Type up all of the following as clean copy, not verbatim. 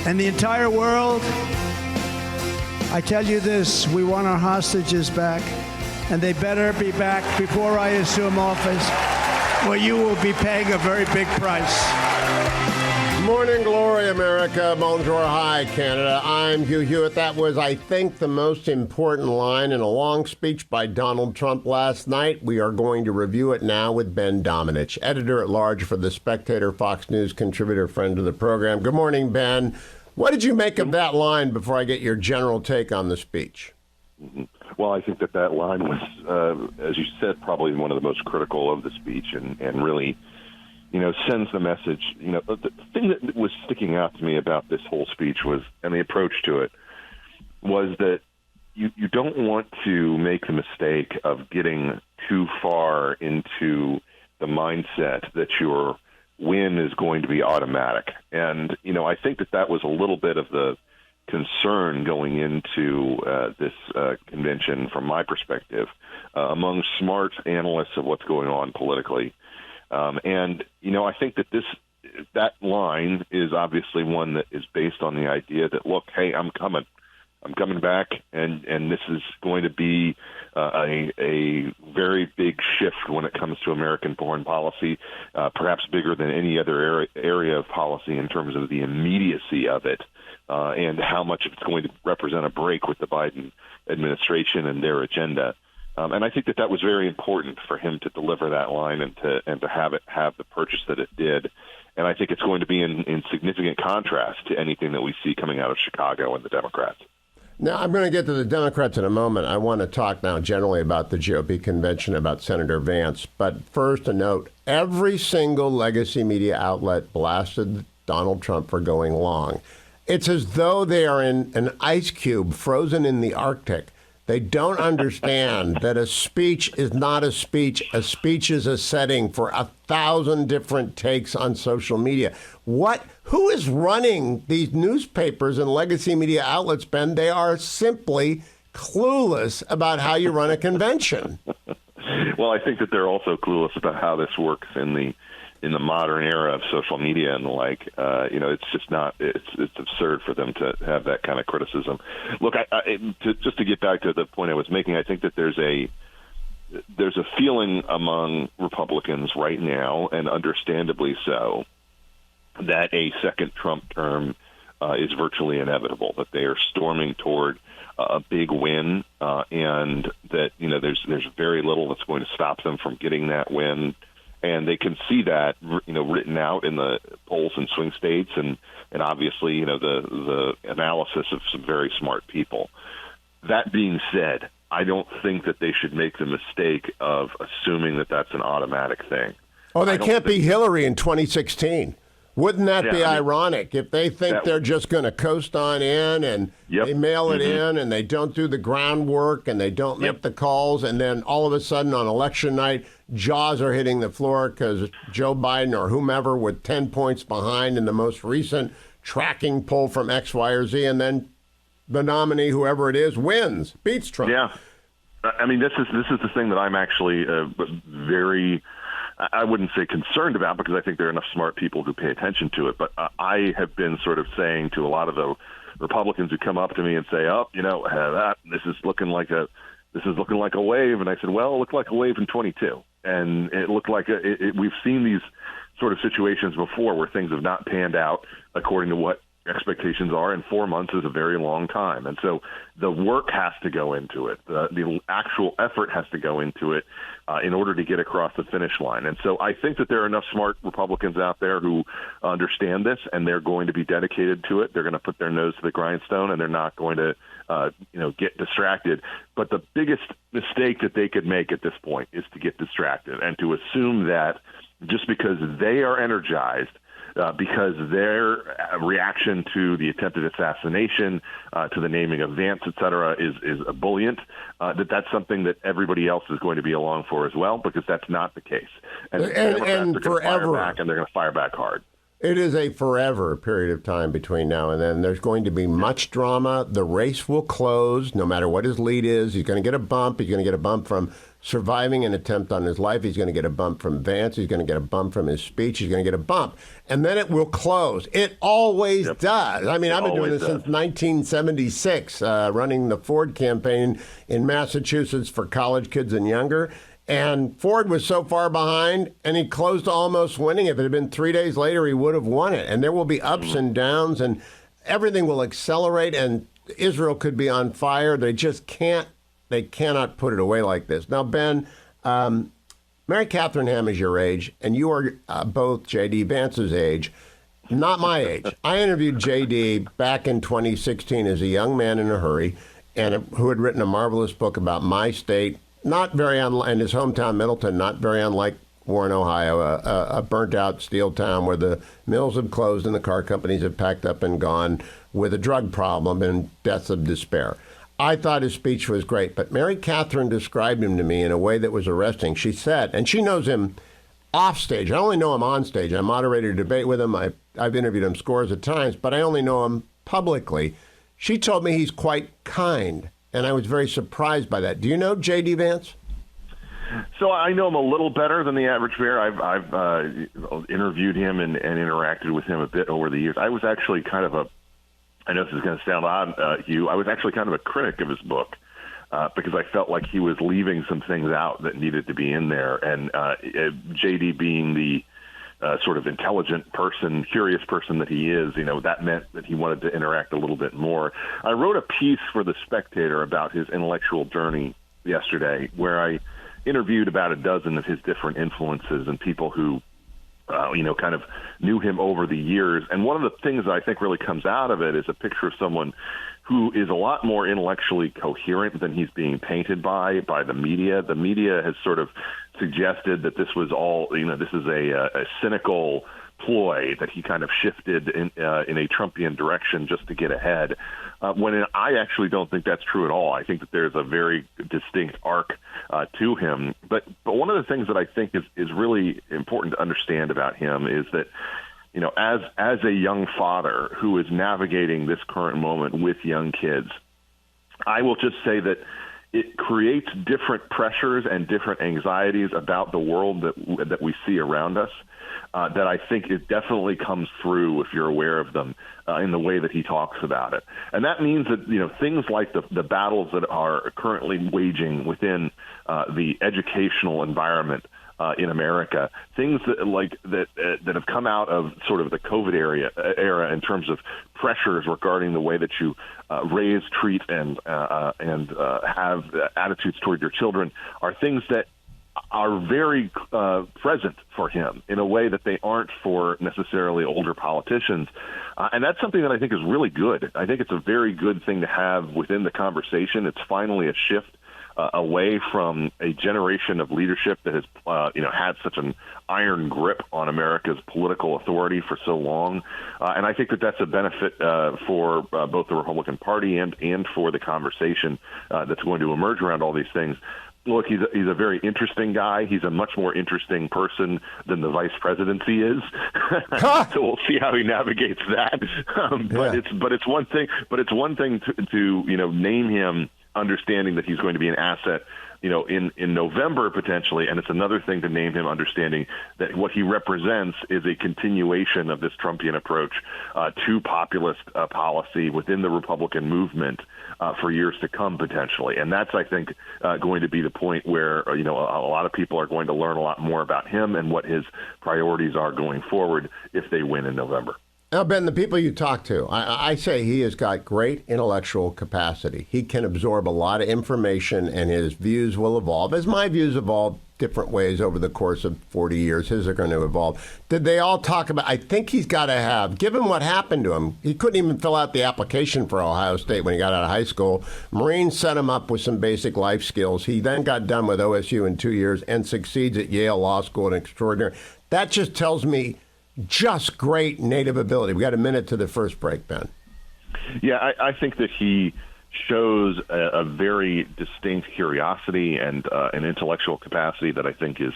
and the entire world. I tell you this, we want our hostages back, and they better be back before I assume office, or you will be paying a very big price. Morning glory, America. Bonjour, hi, Canada. I'm Hugh Hewitt. That was, I think, the most important line in a long speech by Donald Trump last night. We are going to review it now with Ben Domenech, editor-at-large for The Spectator, Fox News contributor, friend of the program. Good morning, Ben. What did you make of that line before I get your general take on the speech? Well, I think that line was, as you said, probably one of the most critical of the speech and really, sends the message. The thing that was sticking out to me about this whole speech was, and the approach to it, was that you don't want to make the mistake of getting too far into the mindset that your win is going to be automatic. And, I think that was a little bit of the concern going into this convention from my perspective among smart analysts of what's going on politically. I think that line is obviously one that is based on the idea that, look, hey, I'm coming back, and this is going to be a very big shift when it comes to American foreign policy, perhaps bigger than any other area of policy in terms of the immediacy of it, and how much it's going to represent a break with the Biden administration and their agenda. And I think that was very important for him to deliver that line and to have it have the purchase that it did. And I think it's going to be in significant contrast to anything that we see coming out of Chicago and the Democrats. Now, I'm going to get to the Democrats in a moment. I want to talk now generally about the GOP convention, about Senator Vance. But first, a note, every single legacy media outlet blasted Donald Trump for going long. It's as though they are in an ice cube frozen in the Arctic. They don't understand that a speech is not a speech. A speech is a setting for 1,000 different takes on social media. Who is running these newspapers and legacy media outlets, Ben? They are simply clueless about how you run a convention. Well, I think that they're also clueless about how this works in the modern era of social media and the like. It's just not. It's absurd for them to have that kind of criticism. Look, just to get back to the point I was making, I think that there's a feeling among Republicans right now, and understandably so, that a second Trump term is virtually inevitable. That they are storming toward a big win, and that there's very little that's going to stop them from getting that win. And they can see that, written out in the polls in swing states, and obviously, the analysis of some very smart people. That being said, I don't think that they should make the mistake of assuming that that's an automatic thing. Oh, they can't be Hillary in 2016. Wouldn't that be ironic if they think they're just going to coast on in and they mail it in and they don't do the groundwork and they don't make the calls, and then all of a sudden on election night, jaws are hitting the floor because Joe Biden or whomever with 10 points behind in the most recent tracking poll from X, Y, or Z, and then the nominee, whoever it is, wins, beats Trump. Yeah. I mean, this is the thing that I'm actually very... I wouldn't say concerned about, because I think there are enough smart people who pay attention to it. But I have been sort of saying to a lot of the Republicans who come up to me and say, this is looking like a wave. And I said, well, it looked like a wave in 22. And it looked like we've seen these sort of situations before where things have not panned out according to what expectations are, and 4 months is a very long time. And so the work has to go into it. The actual effort has to go into it in order to get across the finish line. And so I think that there are enough smart Republicans out there who understand this, and they're going to be dedicated to it. They're going to put their nose to the grindstone, and they're not going to get distracted. But the biggest mistake that they could make at this point is to get distracted and to assume that just because they are energized, because their reaction to the attempted assassination, to the naming of Vance, et cetera, is ebullient, that's something that everybody else is going to be along for as well, because that's not the case. And forever, fire back, and they're going to fire back hard. It is a forever period of time between now and then. There's going to be much drama. The race will close no matter what his lead is. He's going to get a bump. He's going to get a bump from surviving an attempt on his life. He's going to get a bump from Vance. He's going to get a bump from his speech. He's going to get a bump. And then it will close. It always does. I mean, I've been doing this since 1976, running the Ford campaign in Massachusetts for college kids and younger. And Ford was so far behind, and he closed to almost winning. If it had been 3 days later, he would have won it. And there will be ups and downs, and everything will accelerate, and Israel could be on fire. They just can't. They cannot put it away like this. Now, Ben, Mary Catherine Ham is your age, and you are both JD Vance's age, not my age. I interviewed JD back in 2016 as a young man in a hurry, and who had written a marvelous book about my state, not very unlike, in his hometown, Middleton, not very unlike Warren, Ohio, a burnt-out steel town where the mills have closed and the car companies have packed up and gone with a drug problem and deaths of despair. I thought his speech was great, but Mary Catherine described him to me in a way that was arresting. She said, and she knows him off stage. I only know him on stage. I moderated a debate with him. I've interviewed him scores of times, but I only know him publicly. She told me he's quite kind, and I was very surprised by that. Do you know J.D. Vance? So I know him a little better than the average bear. I've interviewed him and interacted with him a bit over the years. I was actually kind of I know this is going to sound odd, Hugh, I was actually kind of a critic of his book because I felt like he was leaving some things out that needed to be in there. And J.D. being the sort of intelligent person, curious person that he is, that meant that he wanted to interact a little bit more. I wrote a piece for The Spectator about his intellectual journey yesterday where I interviewed about a dozen of his different influences and people who, kind of knew him over the years. And one of the things that I think really comes out of it is a picture of someone who is a lot more intellectually coherent than he's being painted by the media. The media has sort of suggested that this was all, this is a cynical ploy that he kind of shifted in a Trumpian direction just to get ahead. When I actually don't think that's true at all. I think that there's a very distinct arc to him. But one of the things that I think is really important to understand about him is that, as a young father who is navigating this current moment with young kids, I will just say that it creates different pressures and different anxieties about the world that we see around us. That I think it definitely comes through if you're aware of them in the way that he talks about it. And that means that, things like the battles that are currently waging within the educational environment in America, things that have come out of sort of the COVID era in terms of pressures regarding the way that you raise, treat, and have attitudes toward your children are things that are very present for him in a way that they aren't for necessarily older politicians. And that's something that I think is really good. I think it's a very good thing to have within the conversation. It's finally a shift away from a generation of leadership that has, had such an iron grip on America's political authority for so long. And I think that that's a benefit for both the Republican Party and for the conversation that's going to emerge around all these things. Look, he's a very interesting guy. He's a much more interesting person than the vice presidency is. So we'll see how he navigates that. But it's one thing. But it's one thing to name him, understanding that he's going to be an asset, in November potentially, and it's another thing to name him understanding that what he represents is a continuation of this Trumpian approach to populist policy within the Republican movement for years to come potentially. And that's, I think, going to be the point where, a lot of people are going to learn a lot more about him and what his priorities are going forward if they win in November. Now, Ben, the people you talk to, I say he has got great intellectual capacity. He can absorb a lot of information, and his views will evolve. As my views evolve different ways over the course of 40 years, his are going to evolve. Did they all talk about, I think he's got to have, given what happened to him, he couldn't even fill out the application for Ohio State when he got out of high school. Marines set him up with some basic life skills. He then got done with OSU in 2 years and succeeds at Yale Law School in extraordinary. That just tells me just great native ability. We got a minute to the first break, Ben. Yeah, I think that he shows a very distinct curiosity and an intellectual capacity that I think is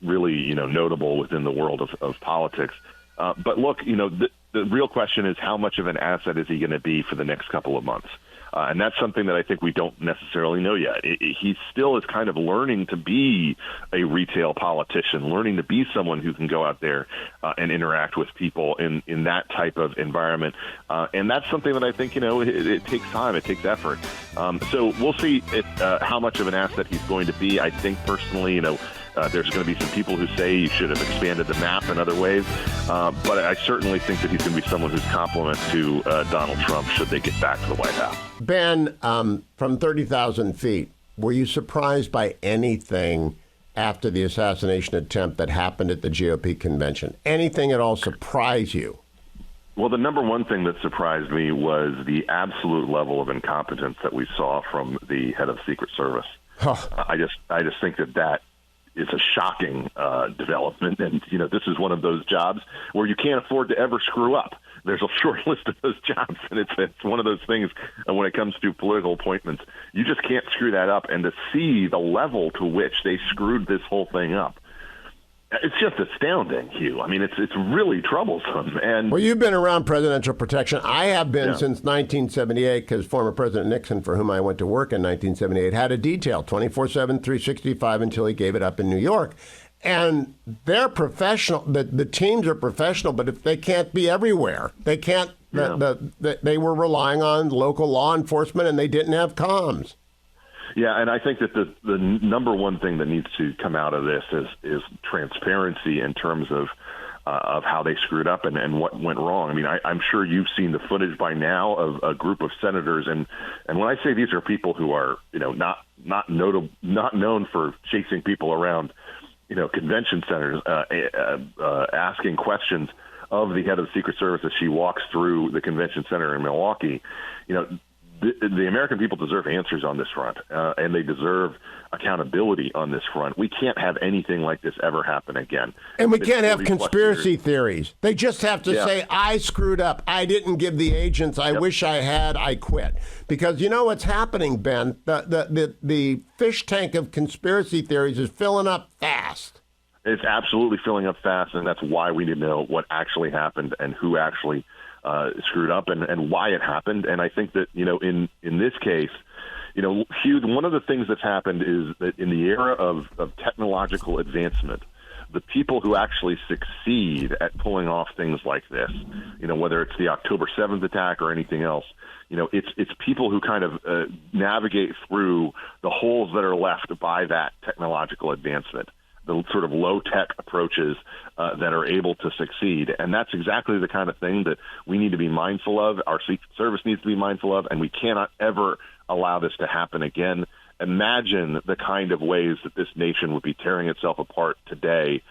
really notable within the world of politics. But look, the real question is how much of an asset is he going to be for the next couple of months? And that's something that I think we don't necessarily know yet. He still is kind of learning to be a retail politician, learning to be someone who can go out there and interact with people in that type of environment. And that's something that I think, it takes time, it takes effort. So we'll see how much of an asset he's going to be. I think personally, there's going to be some people who say you should have expanded the map in other ways. But I certainly think that he's going to be someone who's complement to Donald Trump should they get back to the White House. Ben, from 30,000 feet, were you surprised by anything after the assassination attempt that happened at the GOP convention? Anything at all surprise you? Well, the number one thing that surprised me was the absolute level of incompetence that we saw from the head of the Secret Service. I just think that is a shocking development. And, this is one of those jobs where you can't afford to ever screw up. There's a short list of those jobs, and it's one of those things when it comes to political appointments. You just can't screw that up. And to see the level to which they screwed this whole thing up, it's just astounding, Hugh. I mean, it's really troublesome. And well, you've been around presidential protection. I have been since 1978 because former President Nixon, for whom I went to work in 1978, had a detail 24/7, 365 until he gave it up in New York. And they're professional. The teams are professional, but if they can't be everywhere, they can't. They were relying on local law enforcement, and they didn't have comms. Yeah, and I think that the number one thing that needs to come out of this is transparency in terms of how they screwed up and what went wrong. I mean, I'm sure you've seen the footage by now of a group of senators, and when I say these are people who are not known for chasing people around, convention centers, asking questions of the head of the Secret Service as she walks through the convention center in Milwaukee, the American people deserve answers on this front, and they deserve accountability on this front. We can't have anything like this ever happen again. And we can't have conspiracy theories. They just have to say, I screwed up. I didn't give the agents. I wish I had. I quit. Because you know what's happening, Ben? The fish tank of conspiracy theories is filling up fast. It's absolutely filling up fast, and that's why we need to know what actually happened and who actually screwed up and why it happened. And I think that, in this case, Hugh, one of the things that's happened is that in the era of technological advancement, the people who actually succeed at pulling off things like this, whether it's the October 7th attack or anything else, it's people who kind of navigate through the holes that are left by that technological advancement, the sort of low-tech approaches that are able to succeed. And that's exactly the kind of thing that we need to be mindful of, our Secret Service needs to be mindful of, and we cannot ever allow this to happen again. Imagine the kind of ways that this nation would be tearing itself apart today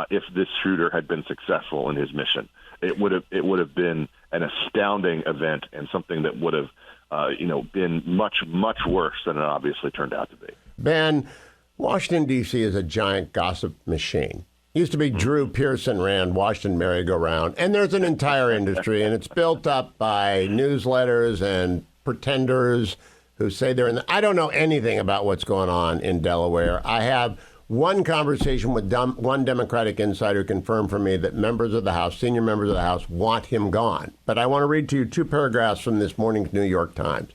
if this shooter had been successful in his mission. It would have been an astounding event and something that would have been much, much worse than it obviously turned out to be. Ben, Washington, D.C. is a giant gossip machine. Used to be Drew Pearson ran Washington Merry-Go-Round, and there's an entire industry, and it's built up by newsletters and pretenders who say they're in I don't know anything about what's going on in Delaware. I have one conversation with one Democratic insider who confirmed for me that members of the House, senior members of the House, want him gone. But I want to read to you two paragraphs from this morning's New York Times.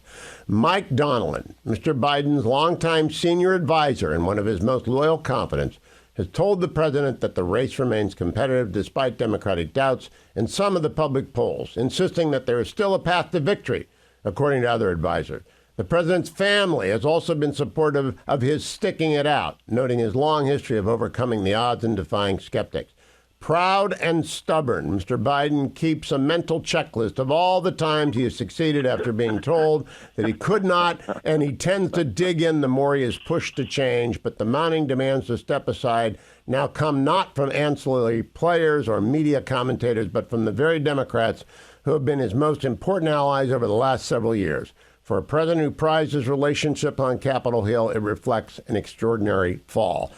Mike Donnellan, Mr. Biden's longtime senior advisor and one of his most loyal confidants, has told the president that the race remains competitive despite Democratic doubts and some of the public polls, insisting that there is still a path to victory, according to other advisors. The president's family has also been supportive of his sticking it out, noting his long history of overcoming the odds and defying skeptics. Proud and stubborn, Mr. Biden keeps a mental checklist of all the times he has succeeded after being told that he could not, and he tends to dig in the more he is pushed to change. But the mounting demands to step aside now come not from ancillary players or media commentators, but from the very Democrats who have been his most important allies over the last several years. For a president who prized his relationship on Capitol Hill, it reflects an extraordinary fall.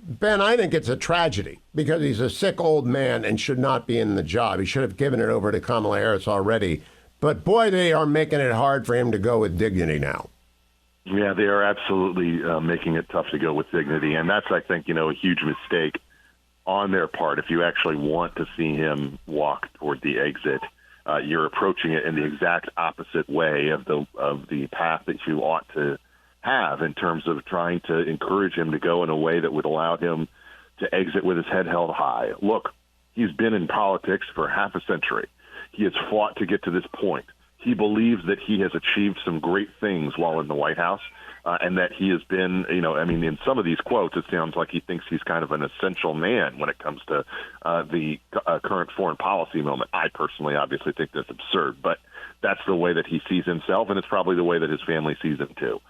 Ben, I think it's a tragedy because he's a sick old man and should not be in the job. He should have given it over to Kamala Harris already. But boy, they are making it hard for him to go with dignity now. Yeah, they are absolutely making it tough to go with dignity. And that's, I think, a huge mistake on their part. If you actually want to see him walk toward the exit, you're approaching it in the exact opposite way of the path that you ought to have in terms of trying to encourage him to go in a way that would allow him to exit with his head held high. Look, he's been in politics for half a century. He has fought to get to this point. He believes that he has achieved some great things while in the White House, and that he has been, in some of these quotes, it sounds like he thinks he's kind of an essential man when it comes to the current foreign policy moment. I personally obviously think that's absurd, but that's the way that he sees himself, and it's probably the way that his family sees him too.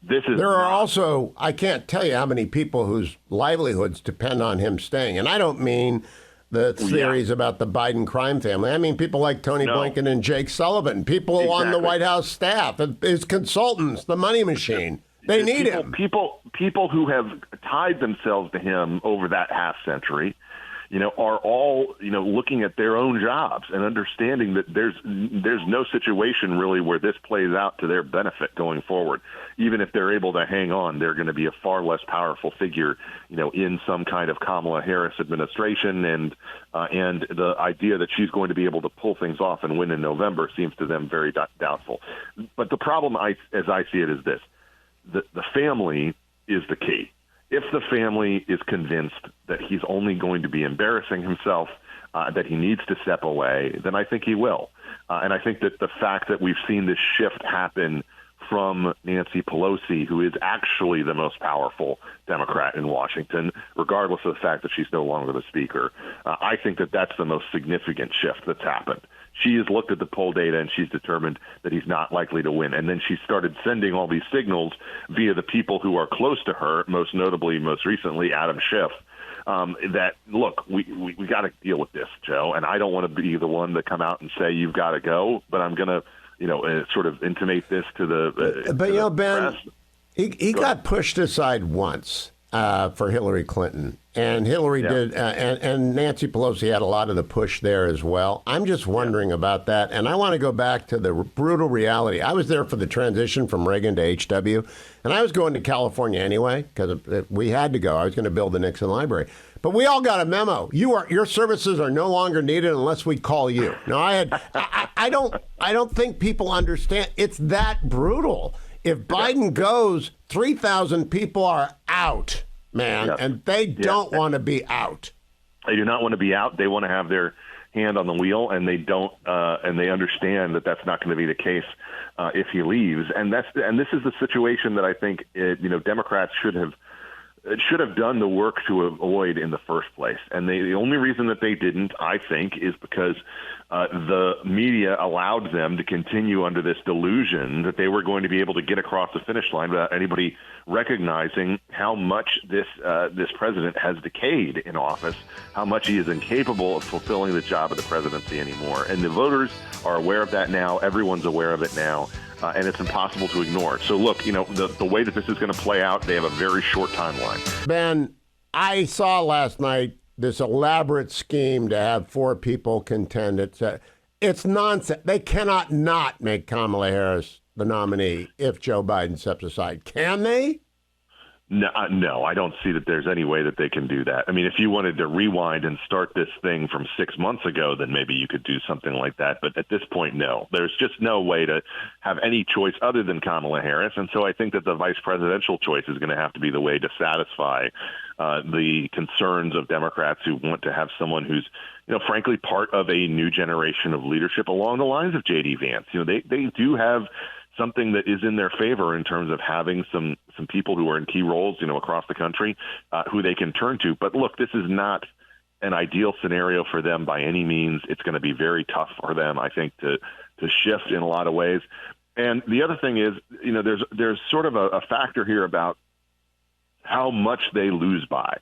There are also, I can't tell you how many people whose livelihoods depend on him staying, and I don't mean the theories about the Biden crime family. I mean, people like Tony Blinken and Jake Sullivan, people on the White House staff, his consultants, the money machine. They need him. People who have tied themselves to him over that half century, are all, looking at their own jobs and understanding that there's no situation really where this plays out to their benefit going forward. Even if they're able to hang on, they're going to be a far less powerful figure, in some kind of Kamala Harris administration. And the idea that she's going to be able to pull things off and win in November seems to them very doubtful. But the problem, as I see it, is this. The family is the key. If the family is convinced that he's only going to be embarrassing himself, that he needs to step away, then I think he will. And I think that the fact that we've seen this shift happen from Nancy Pelosi, who is actually the most powerful Democrat in Washington, regardless of the fact that she's no longer the speaker, I think that that's the most significant shift that's happened. She has looked at the poll data and she's determined that he's not likely to win. And then she started sending all these signals via the people who are close to her, most notably, most recently, Adam Schiff, that, look, we got to deal with this, Joe. And I don't want to be the one to come out and say you've got to go, but I'm going to, sort of intimate this to the Ben, press. he got pushed aside once for Hillary Clinton. And Hillary did, and Nancy Pelosi had a lot of the push there as well. I'm just wondering about that. And I want to go back to the brutal reality. I was there for the transition from Reagan to HW, and I was going to California anyway because we had to go. I was going to build the Nixon Library. But we all got a memo. Your services are no longer needed unless we call you. No, I don't think people understand. It's that brutal. If Biden goes, 3,000 people are out. Man, and they don't want to be out. They do not want to be out. They want to have their hand on the wheel, and they don't. And they understand that that's not going to be the case if he leaves. And this is the situation that I think Democrats should have done the work to avoid in the first place. And the only reason that they didn't, I think, is because the media allowed them to continue under this delusion that they were going to be able to get across the finish line without anybody recognizing how much this president has decayed in office, how much he is incapable of fulfilling the job of the presidency anymore. And the voters are aware of that now. Everyone's aware of it now. And it's impossible to ignore. So, look, the way that this is going to play out, they have a very short timeline. Ben, I saw last night this elaborate scheme to have 4 people contend. It's nonsense. They cannot not make Kamala Harris the nominee if Joe Biden steps aside. Can they? No, I don't see that there's any way that they can do that. I mean, if you wanted to rewind and start this thing from 6 months ago, then maybe you could do something like that. But at this point, no. There's just no way to have any choice other than Kamala Harris. And so I think that the vice presidential choice is going to have to be the way to satisfy the concerns of Democrats who want to have someone who's, frankly, part of a new generation of leadership along the lines of JD Vance. They do have something that is in their favor in terms of having some people who are in key roles, across the country, who they can turn to. But look, this is not an ideal scenario for them by any means. It's going to be very tough for them, I think, to shift in a lot of ways. And the other thing is, there's sort of a factor here about how much they lose by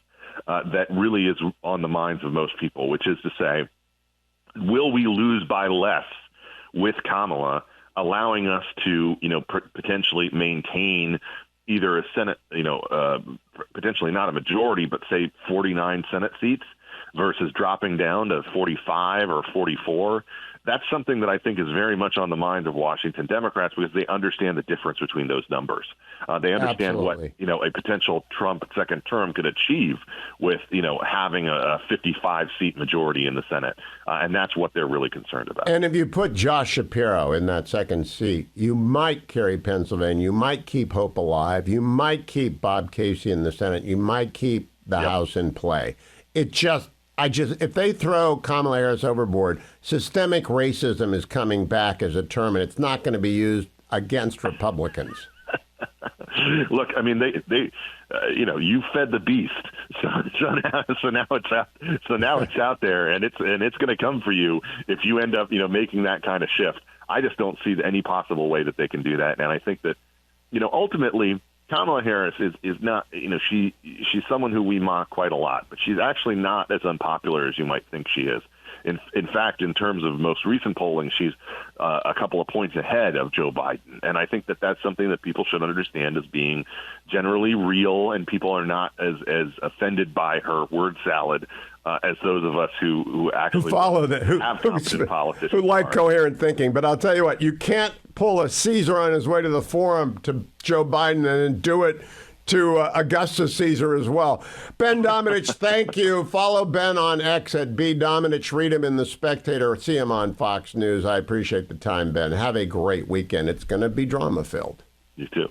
that really is on the minds of most people, which is to say, will we lose by less with Kamala, allowing us to, potentially maintain either a Senate, potentially not a majority, but say 49 Senate seats versus dropping down to 45 or 44. that's something that I think is very much on the mind of Washington Democrats because they understand the difference between those numbers. They understand Absolutely. what a potential Trump second term could achieve with having a 55-seat majority in the Senate, and that's what they're really concerned about. And if you put Josh Shapiro in that second seat, you might carry Pennsylvania, you might keep Hope alive, you might keep Bob Casey in the Senate, you might keep the House in play. If they throw Kamala Harris overboard, systemic racism is coming back as a term, and it's not going to be used against Republicans. Look, I mean, they you fed the beast, so now it's out. So now it's out there, and it's going to come for you if you end up making that kind of shift. I just don't see any possible way that they can do that, and I think that ultimately Kamala Harris is not, she's someone who we mock quite a lot, but she's actually not as unpopular as you might think she is. In fact, in terms of most recent polling, she's a couple of points ahead of Joe Biden. And I think that that's something that people should understand as being generally real, and people are not as offended by her word salad as those of us who actually follow that, have competent politicians. Who like coherent thinking. But I'll tell you what, you can't pull a Caesar on his way to the forum to Joe Biden and then do it to Augustus Caesar as well. Ben Domenech, thank you. Follow Ben on X at @BDomenech. Read him in The Spectator. See him on Fox News. I appreciate the time, Ben. Have a great weekend. It's going to be drama-filled. You too.